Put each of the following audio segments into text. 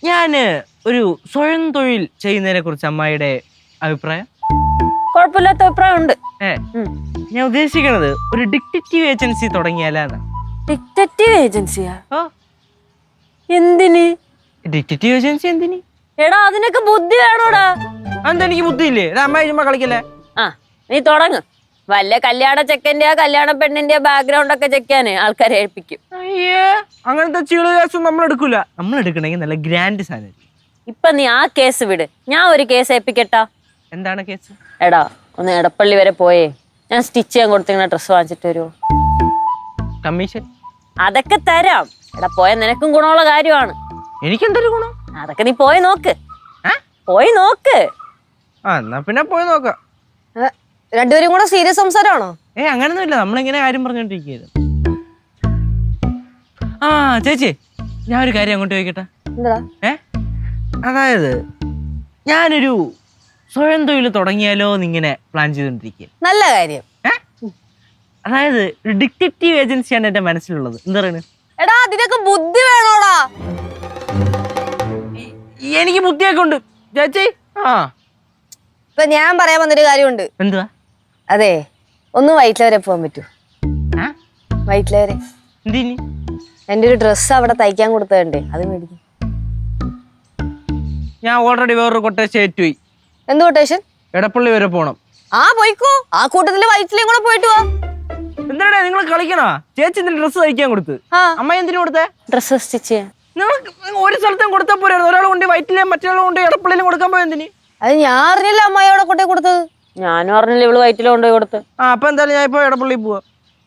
ഞാന് ഒരു സ്വയം തൊഴിൽ ചെയ്യുന്നതിനെ കുറിച്ച് അമ്മായിയുടെ അഭിപ്രായം? കുഴപ്പമില്ലാത്ത അഭിപ്രായം ഉണ്ട്. ഞാൻ ഉദ്ദേശിക്കണത് ഒരു ഡിറ്റക്റ്റീവ് ഏജൻസി തുടങ്ങിയാലാണ്. ഡിറ്റക്റ്റീവ് ഏജൻസിയാ? ഓ, എന്തിന് ഡിറ്റക്റ്റീവ് ഏജൻസി എന്തിന്? എടാ അതിനൊക്കെ ബുദ്ധി വേണോടാ. എന്താ എനിക്ക് ബുദ്ധിയില്ലേ? അമ്മായി ചുമ്മാ കളിക്കല്ലേ. നീ തുടങ്ങ്. വല്ല കല്യാണ ചെക്കന്റെ കല്യാണ പെണ്ണിന്റെ ബാക്ക്ഗ്രൗണ്ട് ഒക്കെ ചെക്കാന് ആൾക്കാരെ ഏൽപ്പിക്കും. അയ്യേ, അങ്ങനത്തെ ചീള് കേസും നമ്മൾ എടുക്കൂല. നമ്മൾ എടുക്കണമെങ്കിൽ നല്ല ഗ്രാൻഡ് സാധനം. ഇപ്പൊ നീ ആ കേസ് വിട്, ഞാൻ ഒരു കേസ് ഏൽപ്പിക്കട്ടാ. എന്താണ് കേസ്? എടാ ഒന്ന് എടപ്പള്ളി വരെ പോയേ, ഞാൻ സ്റ്റിച്ച് ചെയ്യാൻ കൊടുത്തിങ്ങനെ ഡ്രസ്സ് വാങ്ങിച്ചിട്ട് വരുമോ? കമ്മീഷൻ അതൊക്കെ തരാം. എടാ പോയ നിനക്കും ഗുണമുള്ള കാര്യമാണ്. എനിക്കെന്തൊരു ഗുണം? അതൊക്കെ നീ പോയി നോക്ക്. പോയി നോക്ക്. എന്നാ പിന്നെ പോയി നോക്കാം. രണ്ടുപേരും കൂടെ സീരിയസ് സംസാരമാണോ? അങ്ങനൊന്നും ഇല്ല, നമ്മളിങ്ങനെ കാര്യം പറഞ്ഞോണ്ടിരിക്കുകയായിരുന്നു. ചേച്ചി, ഞാൻ ഒരു കാര്യം അങ്ങോട്ട് ചോദിക്കട്ടെ. അതായത് ഞാനൊരു സ്വയം തൊഴിൽ തുടങ്ങിയാലോ എന്നിങ്ങനെ പ്ലാൻ ചെയ്തോണ്ടിരിക്കുക. നല്ല കാര്യം. അതായത് ഒരു ഡിറ്റക്റ്റീവ് ഏജൻസിയാണ് എന്റെ മനസ്സിലുള്ളത്. എന്താ പറയുന്നത്? എടാ അതിനൊക്കെ ബുദ്ധി വേണോടാ. എനിക്ക് ബുദ്ധിയൊക്കെ ഉണ്ട് ചേച്ചി. ഇപ്പൊ ഞാൻ പറയാൻ വന്നൊരു കാര്യമുണ്ട്. എന്തുവാ? അതെ, ഒന്ന് വൈറ്റില വരെ പോകാൻ പറ്റൂ? വൈറ്റില വരെ എന്തിന്? എന്റെ ഒരു ഡ്രസ്സ് അവിടെ തയ്ക്കാൻ കൊടുത്തതുണ്ട്, അത് മേടിക്കും. ഞാൻ ഓൾറെഡി വേറൊരു കൊട്ടേഷൻ ഏറ്റുപോയി. എന്ത് കൊട്ടേഷൻ? എടപ്പള്ളി വരെ പോണം. പോയിക്കോ. ആ കൂട്ടത്തില് വൈറ്റിലേയും കൂടെ പോയിട്ട് വാ. എന്താടാ നിങ്ങൾ കളിക്കണോ? ചേച്ചി എന്തിന് ഡ്രസ്സ് തയ്ക്കാൻ കൊടുത്ത്? അമ്മ എന്തിനു കൊടുത്തേ? ഡ്രസ്സ് സ്റ്റിച്ച് ചെയ്യാൻ. നിങ്ങൾ ഒരു സ്ഥലത്തും കൊടുത്താൽ പോരായിരുന്നു. ഒരാൾ കൊണ്ട് വൈറ്റിലേയും മറ്റൊരാൾ കൊണ്ട് എടപ്പള്ളിയിലും കൊടുക്കാൻ പോയ എന്തിന്? അത് ഞാൻ അറിഞ്ഞില്ല അമ്മായിയോടെ കൊണ്ടേ കൊടുത്തത്. ഞാനും അറിഞ്ഞില്ല ഇവള് വൈറ്റില കൊണ്ടുപോയി കൊടുത്ത്. അപ്പൊ എന്തായാലും ഞാൻ ഇപ്പൊ എടപ്പള്ളി പോവാ.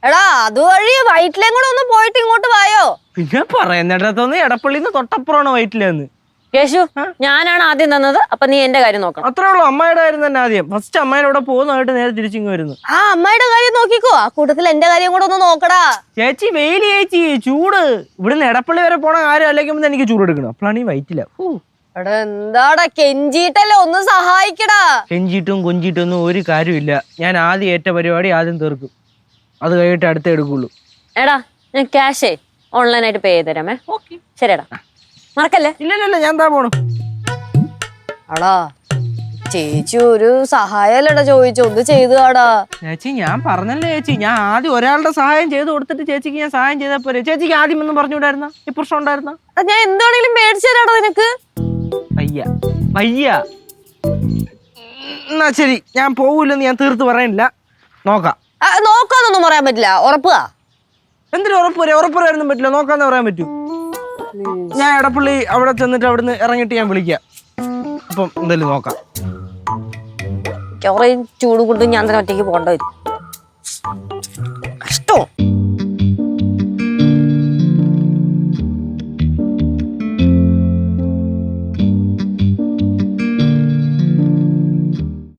എടാ അതുവഴി വൈറ്റിലേയും കൂടെ ഒന്ന് പോയിട്ട് ഇങ്ങോട്ട് വായോ. പിന്നെ പറയുന്നിടത്തൊന്ന് എടപ്പള്ളിന്ന് തൊട്ടപ്പുറമാണ് വൈറ്റിലെന്ന്. കേശു, ഞാനാണ് ആദ്യം തന്നത്, അപ്പൊ നീ എന്റെ കാര്യം നോക്കണം. അത്രേ ഉള്ളൂ. അമ്മായിയുടെ കാര്യം തന്നെ ആദ്യം. ഫസ്റ്റ് അമ്മായിയുടെ അവിടെ പോകുന്നതായിട്ട് നേരെ തിരിച്ചിങ്ങ് വരുന്നു. അമ്മായിയുടെ കാര്യം നോക്കിക്കോ, ആ കൂട്ടത്തിൽ എന്റെ കാര്യം കൂടെ ഒന്ന് നോക്കടാ. ചേച്ചി വെയില്, ചേച്ചി ചൂട്. ഇവിടുന്ന് എടപ്പള്ളി വരെ പോണ കാര്യം ആലോചിക്കുമ്പോൾ എനിക്ക് ചൂട് എടുക്കണം. അപ്പോഴാണ് ഈ വൈറ്റില്ല. എടാ എന്താടാ കെഞ്ചിട്ടല്ലേ, ഒന്ന് സഹായിക്കടാ. കെഞ്ചിട്ടും കൊഞ്ചിട്ടും ഒന്നും ഒരു കാര്യമില്ല. ഞാൻ ആദ്യം ഏറ്റ പരിപാടി ആദ്യം തീർക്കും, അത് കഴിഞ്ഞിട്ട് അടുത്ത എടുക്കുള്ളൂ. എടാ ഞാൻ ക്യാഷേ ഓൺലൈനായിട്ട് പേ ചെയ്ത് തരാമേ. ശരിയടാ, മറക്കല്ലേ. ഇല്ല, ഞാൻ എന്താ പോണു. അടാ ചേച്ചി ഒരു സഹായല്ലടാ ചോദിച്ചു, ഒന്ന് ചെയ്തുകാടാ. ചേച്ചി ഞാൻ പറഞ്ഞല്ലേ ചേച്ചി, ഞാൻ ആദ്യം ഒരാളുടെ സഹായം ചെയ്ത് കൊടുത്തിട്ട് ചേച്ചിക്ക് ഞാൻ സഹായം ചെയ്താൽ പോരെ? ചേച്ചിക്ക് ആദ്യം ഒന്നും പറഞ്ഞുകൂടായിരുന്ന? ഈ പ്രശ്നം ഉണ്ടായിരുന്ന? ഞാൻ എന്താണെങ്കിലും മേടിച്ചു തരാടാ നിനക്ക്. വയ്യ. എന്നാ ശരി, ഞാൻ പോവൂലെന്ന് ഞാൻ തീർത്ത് പറയണില്ല. നോക്കാം. നോക്കാന്നൊന്നും പറയാൻ പറ്റില്ല. ഉറപ്പാ? എന്തിനും ഉറപ്പ് പറയാനൊന്നും പറ്റില്ല. നോക്കാന്ന് പറയാൻ പറ്റൂ. ഞാൻ എടപ്പള്ളി അവിടെ ചെന്നിട്ട് അവിടുന്ന് ഇറങ്ങിയിട്ട് ഞാൻ വിളിക്കാം. അപ്പം എന്തായാലും നോക്കാം. ചൂട് കൊണ്ട് ഞാൻ തന്നെ ഒറ്റയ്ക്ക് പോകേണ്ടി വരും.